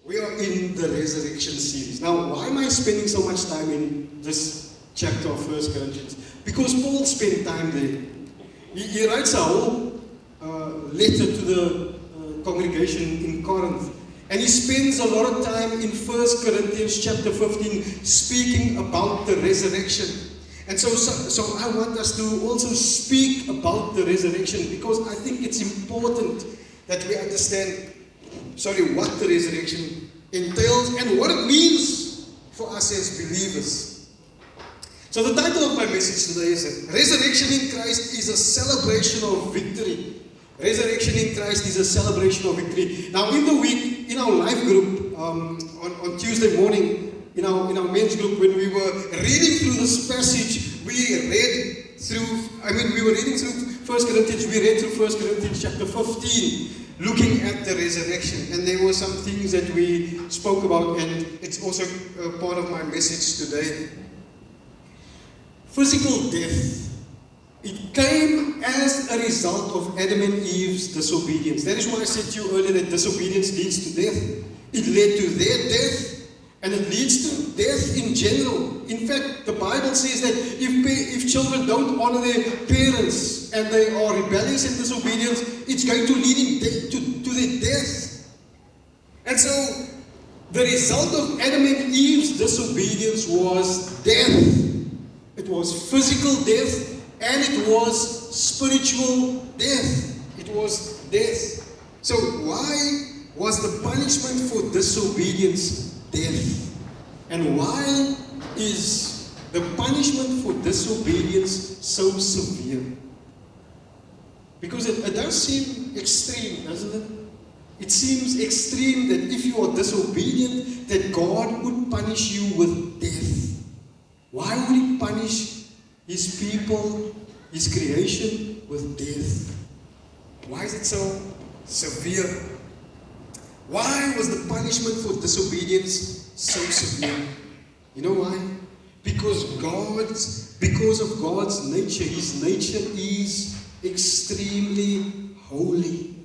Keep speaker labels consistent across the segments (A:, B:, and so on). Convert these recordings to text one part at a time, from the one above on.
A: We are in the resurrection series. Now, why am I spending so much time in this chapter of 1 Corinthians? Because Paul spent time there. He writes a whole letter to the congregation in Corinth. And he spends a lot of time in 1 Corinthians chapter 15 speaking about the resurrection. And so I want us to also speak about the resurrection, because I think it's important that we understand what the resurrection entails and what it means for us as believers. So the title of my message today is Resurrection in Christ is a celebration of victory. Resurrection in Christ is a celebration of victory. Now in the week, in our life group, on Tuesday morning, in our men's group, when we were reading through this passage, we were reading through 1 Corinthians, we read through 1 Corinthians chapter 15, looking at the resurrection. And there were some things that we spoke about, and it's also part of my message today. Physical death. It came as a result of Adam and Eve's disobedience. That is why I said to you earlier that disobedience leads to death. It led to their death, and it leads to death in general. In fact, the Bible says that if children don't honor their parents and they are rebellious and disobedience, it's going to lead to their death. And so, the result of Adam and Eve's disobedience was death. It was physical death, and it was spiritual death. It was death. So why was the punishment for disobedience death? And why is the punishment for disobedience so severe? Because it does seem extreme, doesn't it? It seems extreme that if you are disobedient, that God would punish you with death. Why would He punish His people, His creation, with death? Why is it so severe? Why was the punishment for disobedience so severe? You know why? Because of God's nature. His nature is extremely holy.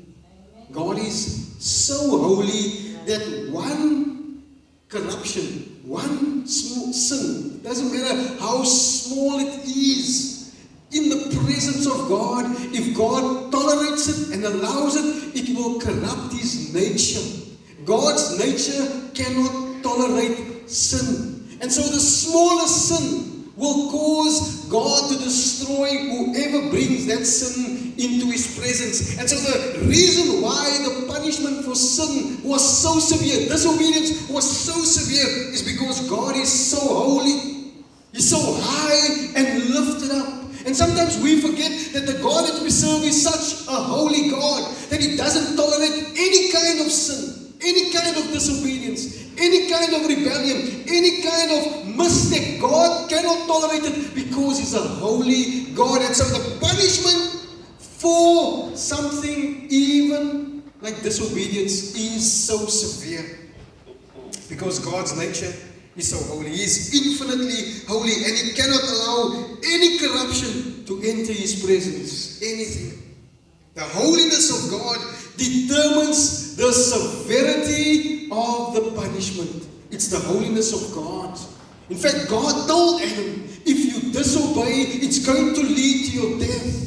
A: God is so holy that one corruption, one small sin, doesn't matter how small it is, in the presence of God, if God tolerates it and allows it, it will corrupt His nature. God's nature cannot tolerate sin. And so the smallest sin will cause God to destroy whoever brings that sin into His presence. And so the reason why the punishment for sin was so severe, disobedience was so severe, is because God is so holy. He's so high and lifted up. And sometimes we forget that the God that we serve is such a holy God that He doesn't tolerate any kind of sin, any kind of disobedience, any kind of rebellion, any kind of mistake. God cannot tolerate it because He's a holy God. And so the punishment for something even like disobedience is so severe, because God's nature is so holy. He is infinitely holy, and He cannot allow any corruption to enter His presence. Anything. The holiness of God determines the severity of the punishment. It's the holiness of God. In fact, God told Adam, if you disobey, it's going to lead to your death.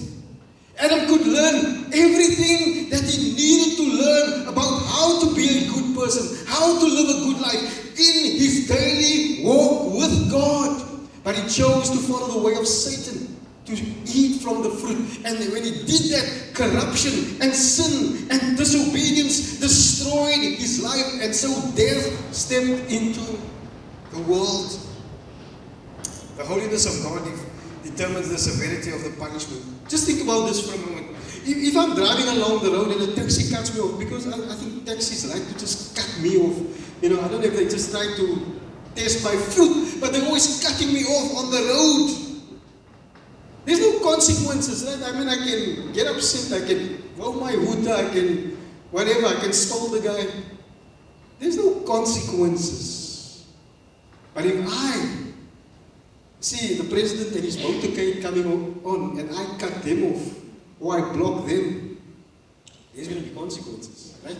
A: Adam could learn everything that he needed to learn about how to be a good person, how to live a good life in his daily walk with God. But he chose to follow the way of Satan, to eat from the fruit. And when he did that, corruption and sin and disobedience destroyed his life. And so death stepped into the world. The holiness of God determines the severity of the punishment. Just think about this for a moment. If I'm driving along the road and a taxi cuts me off, because I think taxis like to just cut me off. I don't know if they just try to test my fruit, but they're always cutting me off on the road. There's no consequences, right? I mean, I can get upset, I can blow my hood, I can whatever, I can scold the guy. There's no consequences. But if I see the president and his motorcade coming on and I cut them off, or I block them, there's going to be consequences, right?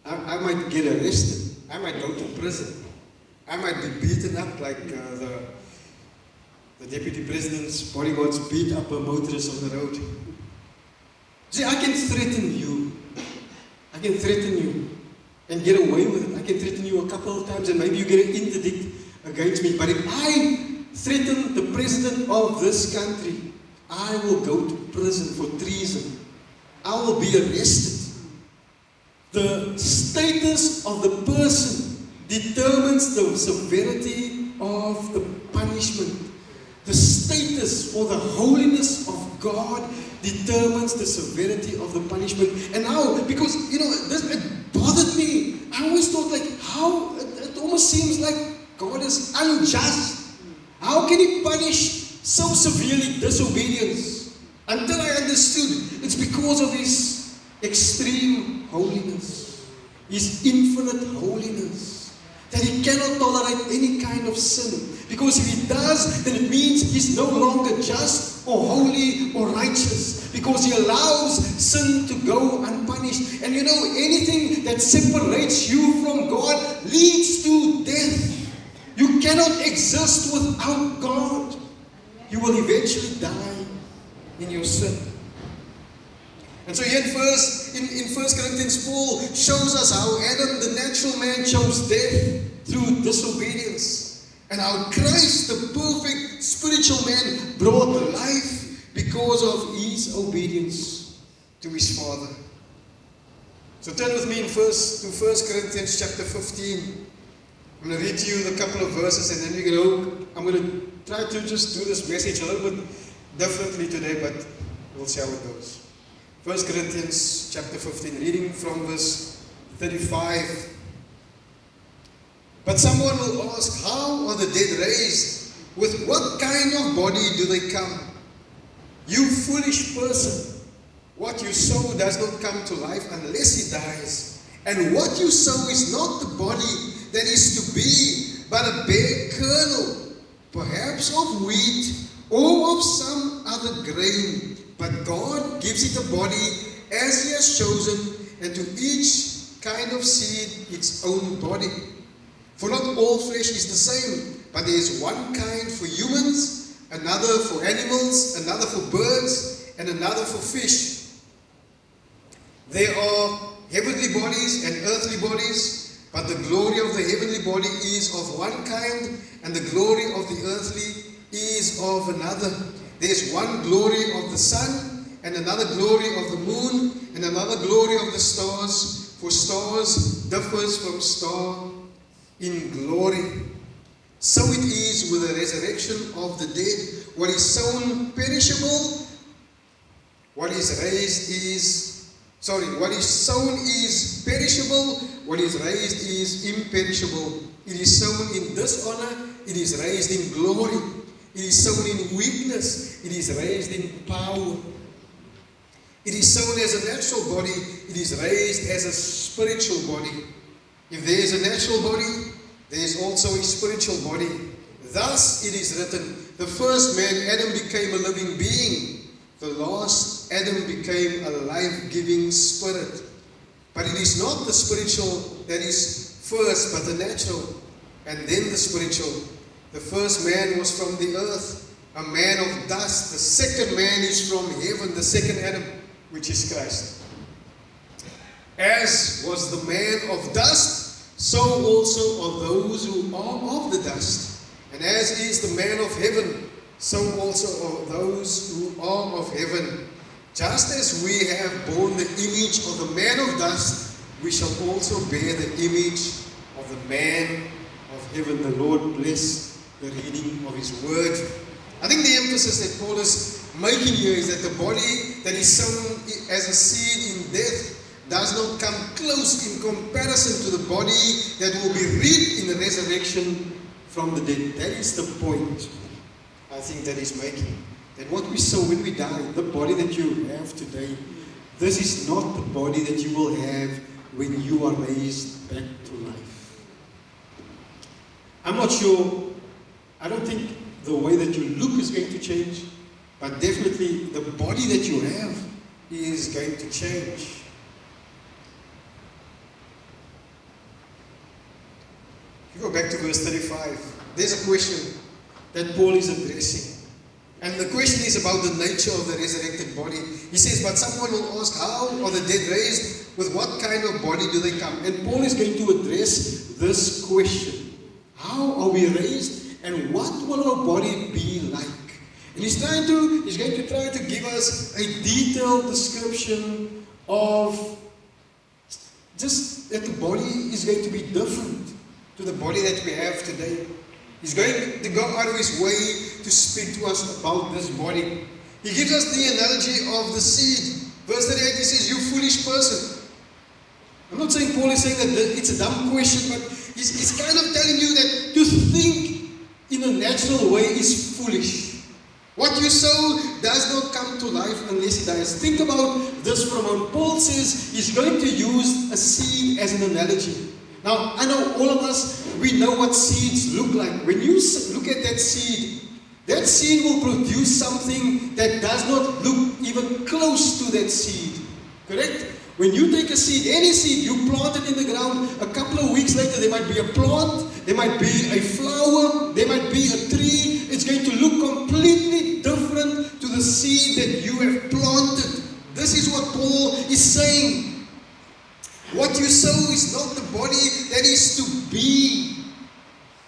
A: I might get arrested. I might go to prison. I might be beaten up like the deputy president's bodyguards beat up a motorist on the road. See, I can threaten you. I can threaten you and get away with it. I can threaten you a couple of times and maybe you get an interdict against me. But if I threaten the president of this country, I will go to prison for treason. I will be arrested. The status of the person determines the severity of the punishment. The status or the holiness of God determines the severity of the punishment. And now, because, it bothered me. I always thought, how, it almost seems like God is unjust. How can He punish so severely disobedience? Until I understood, it's because of His extreme holiness, His infinite holiness, that He cannot tolerate any kind of sin. Because if He does, then it means He's no longer just or holy or righteous, because He allows sin to go unpunished. And anything that separates you from God leads to death. You cannot exist without God. You will eventually die in your sin. And so here in 1 Corinthians, Paul shows us how Adam, the natural man, chose death through disobedience, and how Christ, the perfect spiritual man, brought life because of his obedience to his Father. So turn with me to 1 Corinthians chapter 15. I'm going to read to you a couple of verses, and then I'm going to try to just do this message a little bit differently today, but we'll see how it goes. 1 Corinthians chapter 15, reading from verse 35. But someone will ask, how are the dead raised? With what kind of body do they come? You foolish person, what you sow does not come to life unless it dies. And what you sow is not the body that is to be, but a bare kernel, perhaps of wheat or of some other grain. But God gives it a body as He has chosen, and to each kind of seed its own body. For not all flesh is the same, but there is one kind for humans, another for animals, another for birds, and another for fish. There are heavenly bodies and earthly bodies, but the glory of the heavenly body is of one kind, and the glory of the earthly is of another. There is one glory of the sun, and another glory of the moon, and another glory of the stars, for stars differs from star in glory. So it is with the resurrection of the dead. What is sown perishable, what is sown is perishable, what is raised is imperishable. It is sown in dishonor, it is raised in glory. It is sown in weakness, it is raised in power. It is sown as a natural body, it is raised as a spiritual body. If there is a natural body, there is also a spiritual body. Thus it is written, the first man, Adam, became a living being. The last Adam became a life-giving spirit. But it is not the spiritual that is first, but the natural, and then the spiritual. The first man was from the earth, a man of dust. The second man is from heaven, the second Adam, which is Christ. As was the man of dust, so also are those who are of the dust. And as is the man of heaven, so also are those who are of heaven. Just as we have borne the image of the man of dust, we shall also bear the image of the man of heaven. The Lord bless the reading of His word. I think the emphasis that Paul is making here is that the body that is sown as a seed in death does not come close in comparison to the body that will be reaped in the resurrection from the dead. That is the point I think that he's making. That what we sow when we die, the body that you have today, this is not the body that you will have when you are raised back to life. I'm not sure. I don't think the way that you look is going to change, but definitely the body that you have is going to change. If you go back to verse 35, there's a question that Paul is addressing. And the question is about the nature of the resurrected body. He says, but someone will ask, how are the dead raised? With what kind of body do they come? And Paul is going to address this question. How are we raised? And what will our body be like? And he's going to try to give us a detailed description of just that the body is going to be different to the body that we have today. He's going to go out of his way to speak to us about this body. He gives us the analogy of the seed. Verse 38, he says, you foolish person. I'm not saying Paul is saying that it's a dumb question, but he's kind of telling you that to think in a natural way is foolish. What you sow does not come to life unless it dies. Think about this for a moment. Paul says he's going to use a seed as an analogy. Now, I know all of us, we know what seeds look like. When you look at that seed will produce something that does not look even close to that seed. Correct? When you take a seed, any seed, you plant it in the ground, a couple of weeks later there might be a plant, there might be a flower, there might be a tree. It's going to look completely different to the seed that you have planted. This is what Paul is saying. What you sow is not the body that is to be.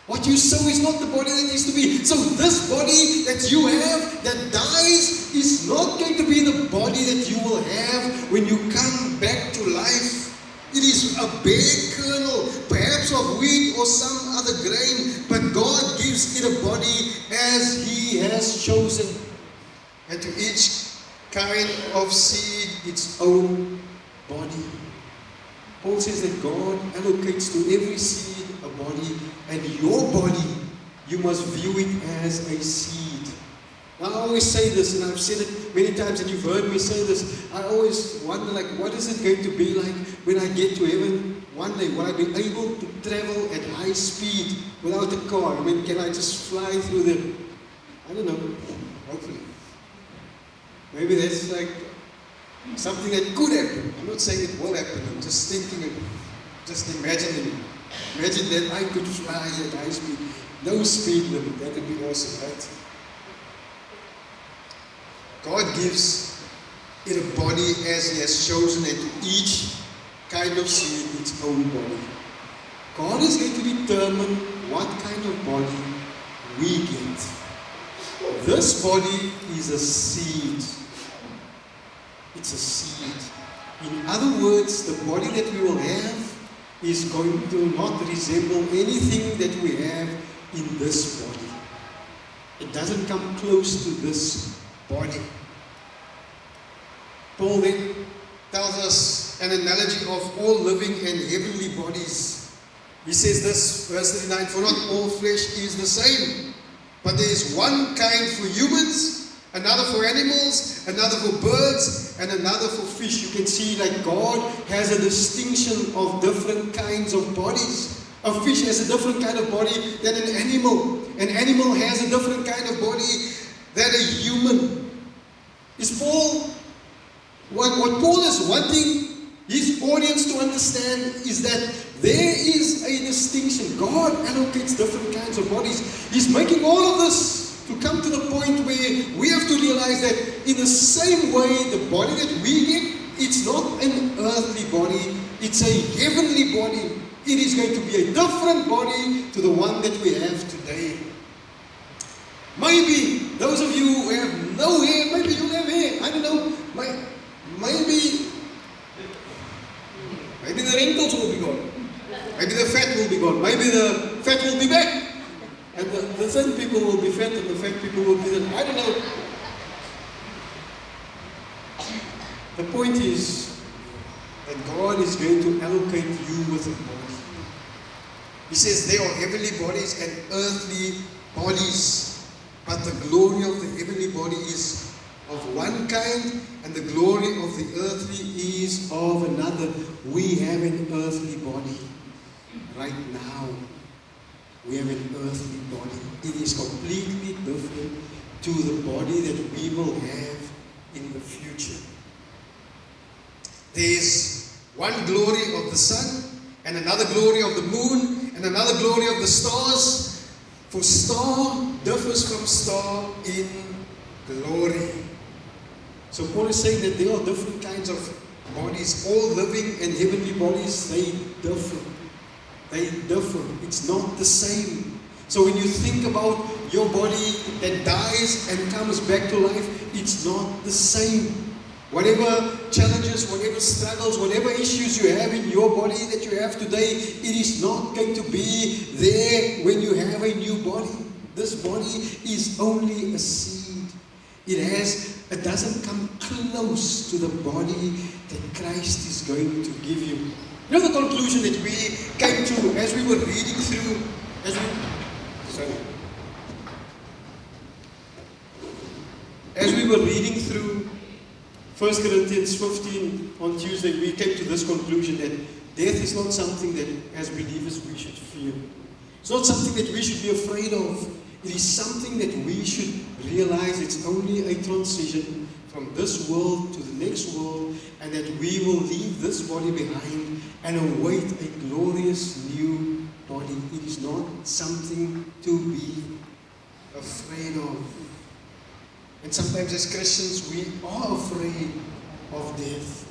A: What you sow is not the body that is to be. So this body that you have that dies is not going to be the body that you will have when you come back to life. It is a bare kernel, perhaps of wheat or some other grain, but God gives it a body as He has chosen. And to each kind of seed its own body. Paul says that God allocates to every seed a body, and your body, you must view it as a seed. Now, I always say this, and I've said it many times, and you've heard me say this. I always wonder, what is it going to be like when I get to heaven one day? Will I be able to travel at high speed without a car? Can I just fly through the... I don't know, hopefully. Maybe that's something that could happen. I'm not saying it will happen. I'm just thinking, just imagining. Imagine that I could fly at high speed. No speed limit. That would be awesome, right? God gives it a body as He has chosen it. To each kind of seed its own body. God is going to determine what kind of body we get. This body is a seed. It's a seed. In other words, the body that we will have is going to not resemble anything that we have in this body. It doesn't come close to this body. Paul then tells us an analogy of all living and heavenly bodies. He says this, verse 39, for not all flesh is the same, but there is one kind for humans, another for animals, another for birds, and another for fish. You can see God has a distinction of different kinds of bodies. A fish has a different kind of body than an animal. An animal has a different kind of body than a human. What Paul is wanting his audience to understand is that there is a distinction. God allocates different kinds of bodies. He's making all of this to come to the point where we have to realize that in the same way, the body that we get, it's not an earthly body, it's a heavenly body. It is going to be a different body to the one that we have today. Maybe those of you who have no hair, maybe you'll have hair, I don't know. Maybe the wrinkles will be gone. Maybe the fat will be gone. Maybe the fat will be back. And the thin people will be fat and the fat people will be thin. I don't know. The point is that God is going to allocate you with a body. He says there are heavenly bodies and earthly bodies. But the glory of the heavenly body is of one kind, and the glory of the earthly is of another. We have an earthly body right now. We have an earthly body. It is completely different to the body that we will have in the future. There is one glory of the sun and another glory of the moon, and another glory of the stars. For star differs from star in glory. So Paul is saying that there are different kinds of bodies, all living and heavenly bodies, they differ. They differ. It's not the same. So when you think about your body that dies and comes back to life, it's not the same. Whatever challenges, whatever struggles, whatever issues you have in your body that you have today, it is not going to be there when you have a new body. This body is only a seed. It doesn't come close to the body that Christ is going to give you. You know the conclusion that we came to as we were reading through, as we were reading through 1 Corinthians 15 on Tuesday, we came to this conclusion that death is not something that as believers we should fear. It's not something that we should be afraid of. It is something that we should realize it's only a transition from this world to the next world, and that we will leave this body behind and await a glorious new body. It is not something to be afraid of. And sometimes as Christians we are afraid of death,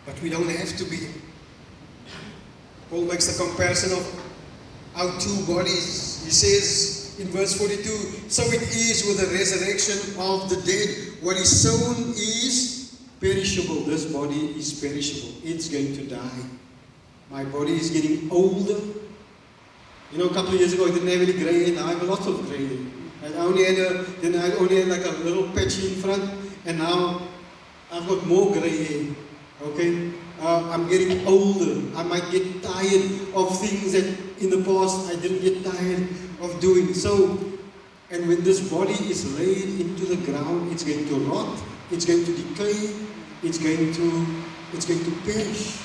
A: but we don't have to be. Paul makes the comparison of our two bodies. He says in verse 42, so it is with the resurrection of the dead. What is sown is perishable. This body is perishable. It's going to die. My body is getting older. You know, a couple of years ago I didn't have any grey hair. Now I have a lot of grey hair. I only had like a little patch in front, and now I've got more grey hair. Okay? I'm getting older. I might get tired of things that in the past I didn't get tired of doing. So, and when this body is laid into the ground, it's going to rot, it's going to decay, it's going to perish.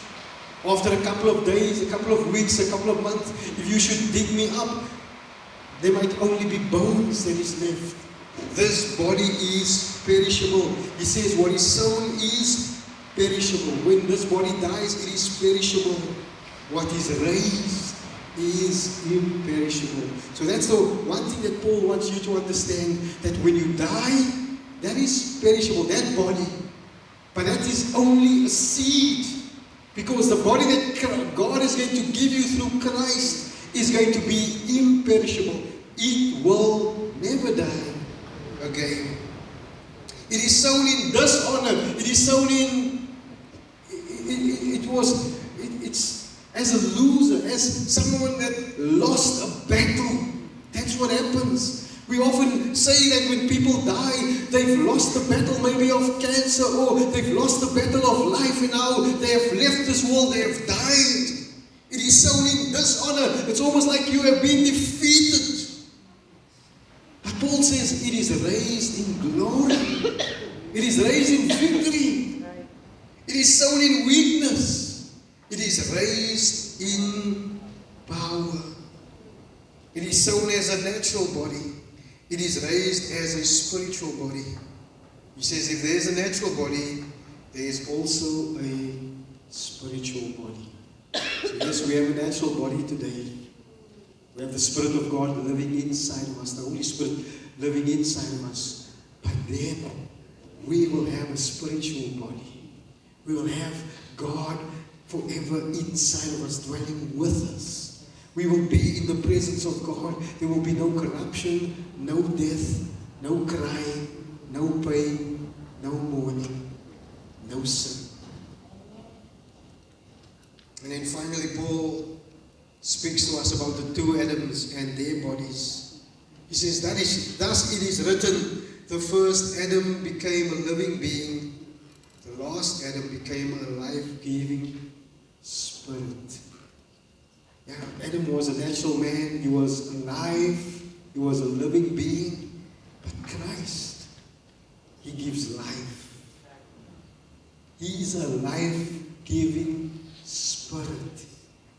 A: After a couple of days, a couple of weeks, a couple of months, if you should dig me up, there might only be bones that is left. This body is perishable. He says what is sown is perishable. When this body dies, it is perishable. What is raised is imperishable. So that's the one thing that Paul wants you to understand, that when you die, that is perishable, that body. But that is only a seed. Because the body that God is going to give you through Christ is going to be imperishable. It will never die again. It is sown in dishonor. It is sown in, it's as a loser, as someone that lost a battle. That's what happens. We often say that when people die, they've lost the battle maybe of cancer, or they've lost the battle of life, and now they have left this world, they have died. It is sown in dishonor. It's almost like you have been defeated. But Paul says it is raised in glory. It is raised in victory. It is sown in weakness. It is raised in power. It is sown as a natural body. It is raised as a spiritual body. He says if there is a natural body, there is also a spiritual body. So yes, we have a natural body today. We have the Spirit of God living inside of us, the Holy Spirit living inside of us. But then we will have a spiritual body. We will have God forever inside of us, dwelling with us. We will be in the presence of God. There will be no corruption, no death, no crying, no pain, no mourning, no sin. And then finally, Paul speaks to us about the two Adams and their bodies. He says, thus it is written, the first Adam became a living being, the last Adam became a life-giving spirit. Yeah, Adam was a natural man, he was alive, he was a living being, but Christ, he gives life. He is a life-giving spirit.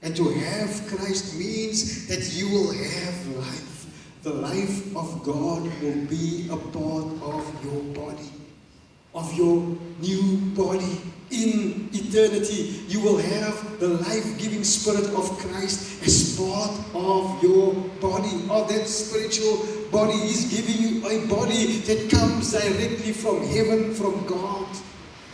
A: And to have Christ means that you will have life. The life of God will be a part of your body. of your new body. In eternity, you will have the life-giving Spirit of Christ as part of your body, of that spiritual body. He's giving you a body that comes directly from heaven, from God.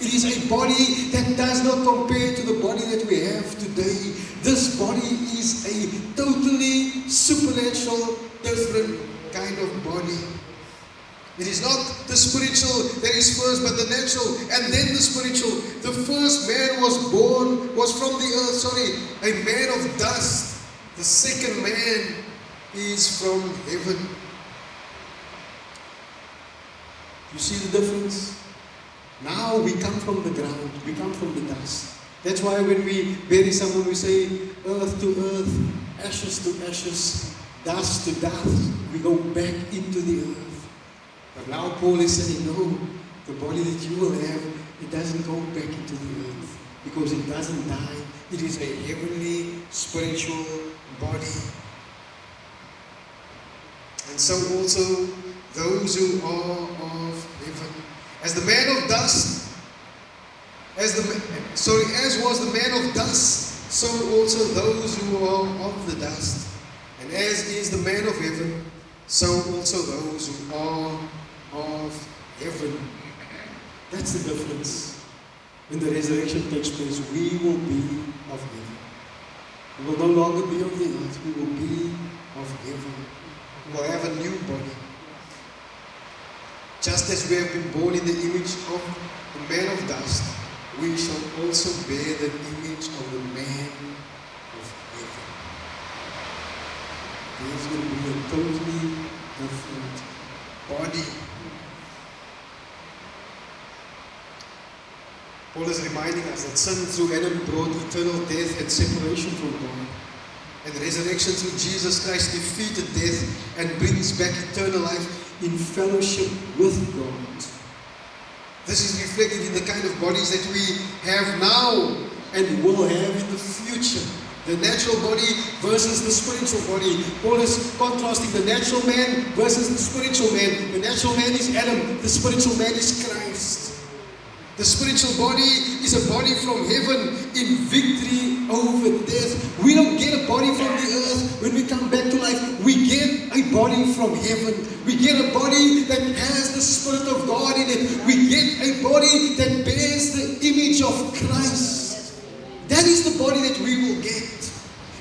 A: It is a body that does not compare to the body that we have today. This body is a totally supernatural, different kind of body. It is not the spiritual that is first, but the natural, and then the spiritual. The first man was from the earth, a man of dust. The second man is from heaven. You see the difference? Now we come from the ground, we come from the dust. That's why when we bury someone, we say earth to earth, ashes to ashes, dust to dust. We go back into the earth. But now Paul is saying, no, the body that you will have, it doesn't go back into the earth because it doesn't die. It is a heavenly, spiritual body. And so also those who are of heaven. As the man of dust, as was the man of dust, so also those who are of the dust. And as is the man of heaven, so also those who are of heaven. That's the difference. When the resurrection takes place, we will be of heaven. We will no longer be of the earth, we will be of heaven. We will have a new body. Just as we have been born in the image of the man of dust, we shall also bear the image of the man of heaven. There's going to be a totally different body. Paul is reminding us that sin through Adam brought eternal death and separation from God. And resurrection through Jesus Christ defeated death and brings back eternal life in fellowship with God. This is reflected in the kind of bodies that we have now and will have in the future. The natural body versus the spiritual body. Paul is contrasting the natural man versus the spiritual man. The natural man is Adam, the spiritual man is Christ. The spiritual body is a body from heaven in victory over death. We don't get a body from the earth when we come back to life. We get a body from heaven. We get a body that has the Spirit of God in it. We get a body that bears the image of Christ. That is the body that we will get.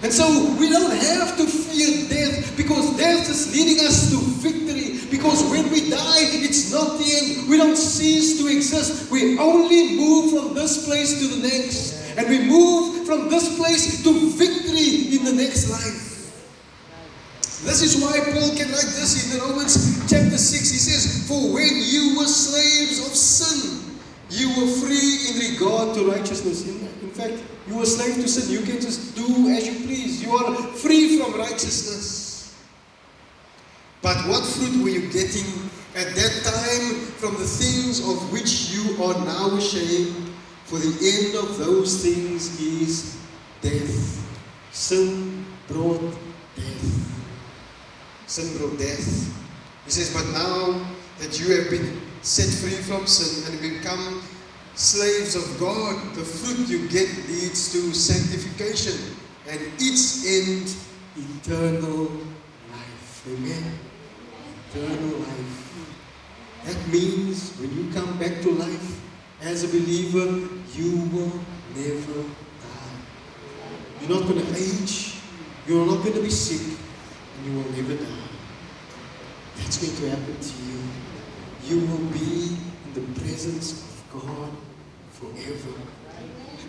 A: And so we don't have to fear death because death is leading us to victory. Because when we die, it's not the end. We don't cease to exist. We only move from this place to the next. And we move from this place to victory in the next life. This is why Paul can write this in Romans chapter 6. He says, for when you were slaves of sin, you were free in regard to righteousness. In fact, you were a slave to sin. You can just do as you please. You are free from righteousness. But what fruit were you getting at that time from the things of which you are now ashamed? For the end of those things is death. Sin brought death. Sin brought death. He says, but now that you have been set free from sin and become slaves of God, the fruit you get leads to sanctification and its end, eternal life. Amen. Eternal life. That means when you come back to life as a believer, you will never die. You're not going to age, you're not going to be sick, and you will never die. That's going to happen to you. You will be in the presence of God forever.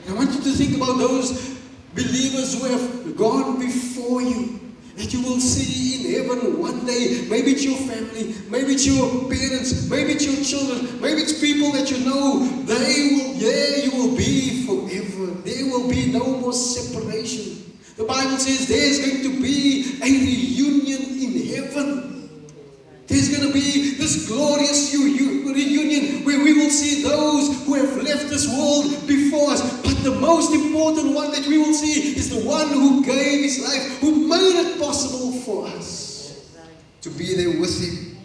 A: And I want you to think about those believers who have gone before you, that you will see in heaven one day. Maybe it's your family, maybe it's your parents, maybe it's your children, maybe it's people that you know. There you will be forever. There will be no more separation. The Bible says there's going to be a reunion in heaven. There's going to be this glorious reunion where we will see those who have left this world before us. But the most important one that we will see is the one who gave his life, who made it possible for us to be there with him.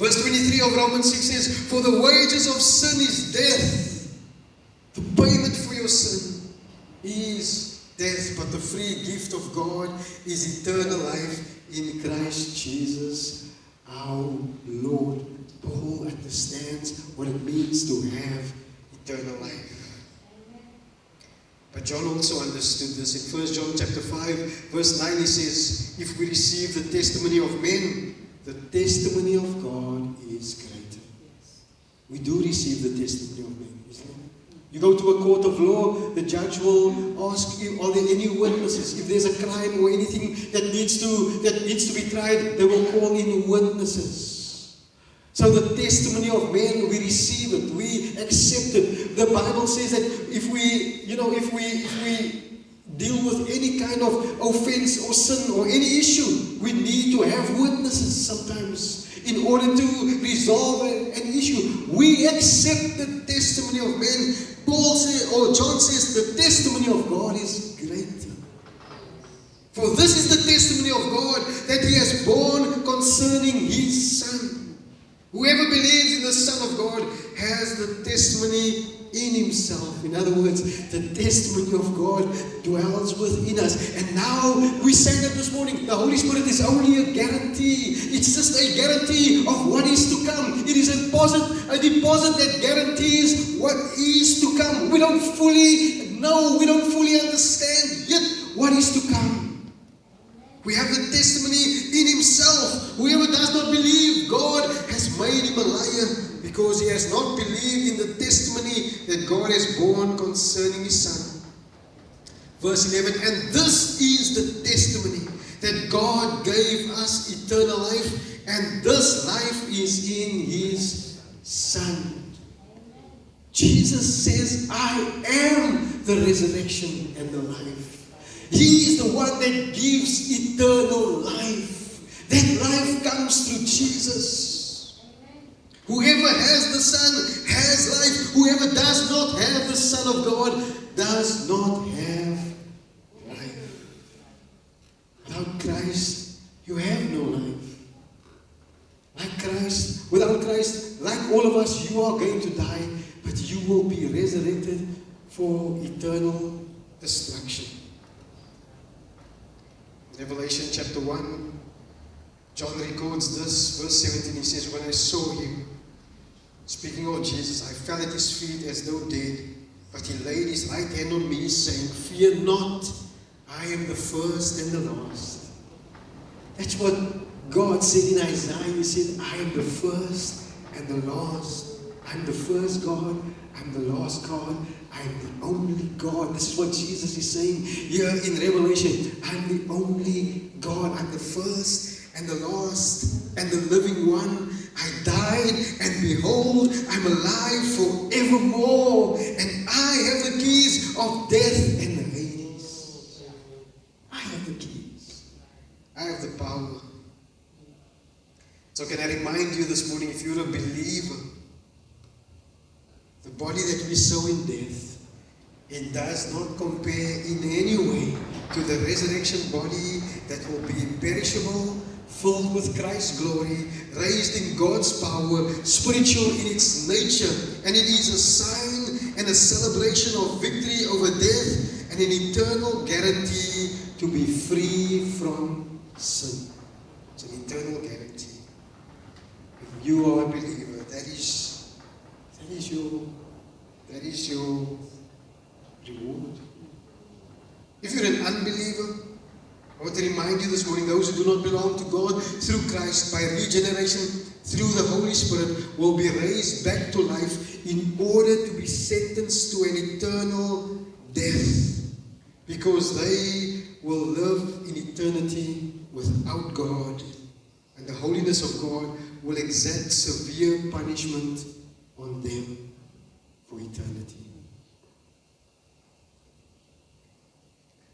A: Verse 23 of Romans 6 says, for the wages of sin is death. The payment for your sin is death, but the free gift of God is eternal life in Christ Jesus our Lord. Paul understands what it means to have eternal life. But John also understood this. In 1 John chapter 5, verse 9, he says, if we receive the testimony of men, the testimony of God is greater. We do receive the testimony of men, isn't it? You go to a court of law, the judge will ask you, are there any witnesses? If there's a crime or anything that needs to be tried, they will call in witnesses. So the testimony of men, we receive it, we accept it. The Bible says that if we deal with any kind of offense or sin or any issue, we need to have witnesses sometimes in order to resolve an issue. We accept the testimony of men. Paul says, or John says, the testimony of God is greater. For this is the testimony of God that He has borne concerning His Son. Whoever believes in the Son of God has the testimony in himself. In other words, the testimony of God dwells within us. And now, we sang that this morning, the Holy Spirit is only a guarantee. It's just a guarantee of what is to come. It is a deposit that guarantees what is to come. We don't fully know, we don't fully understand yet what is to come. We have the testimony in himself. Whoever does not believe, God has made him a liar, because he has not believed in the testimony that God has borne concerning his Son. Verse 11, and this is the testimony, that God gave us eternal life, and this life is in his Son. Jesus says, I am the resurrection and the life. He is the one that gives eternal life. That life comes through Jesus. Whoever has the Son has life. Whoever does not have the Son of God does not have life. Without Christ, you have no life. Without Christ, like all of us, you are going to die, but you will be resurrected for eternal destruction. Revelation chapter 1, John records this, verse 17, he says, when I saw him, speaking of Jesus, I fell at his feet as though dead, but he laid his right hand on me, saying, fear not, I am the first and the last. That's what God said in Isaiah. He said, I am the first and the last. I'm the first God, I'm the last God, I'm the only God. This is what Jesus is saying here in Revelation. I'm the only God. I'm the first and the last and the living one. I died, and behold, I'm alive forevermore. And I have the keys of death and the Hades. I have the keys. I have the power. So can I remind you this morning, if you're a believer, the body that we sow in death, it does not compare in any way to the resurrection body that will be imperishable, filled with Christ's glory, raised in God's power, spiritual in its nature. And it is a sign and a celebration of victory over death and an eternal guarantee to be free from sin. It's an eternal guarantee. If you are a believer, that is your reward. If you're an unbeliever, I want to remind you this morning, those who do not belong to God through Christ, by regeneration through the Holy Spirit, will be raised back to life in order to be sentenced to an eternal death, because they will live in eternity without God, and the holiness of God will exact severe punishment on them for eternity.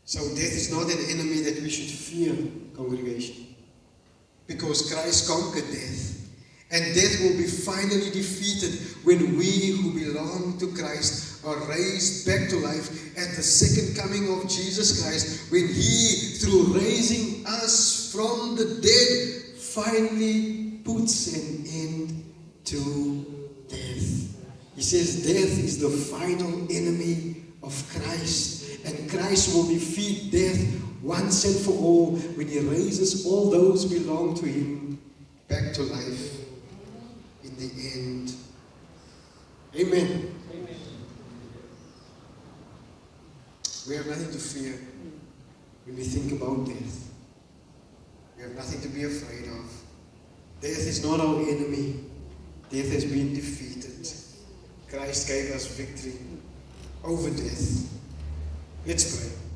A: So death is not an enemy that we should fear, congregation, because Christ conquered death, and death will be finally defeated when we who belong to Christ are raised back to life at the second coming of Jesus Christ, when He, through raising us from the dead, finally puts an end to death. He says death is the final enemy of Christ, and Christ will defeat death once and for all when He raises all those who belong to Him back to life in the end. Amen. We have nothing to fear when we think about death. We have nothing to be afraid of. Death is not our enemy. Death has been defeated. Christ gave us victory over death. Let's pray.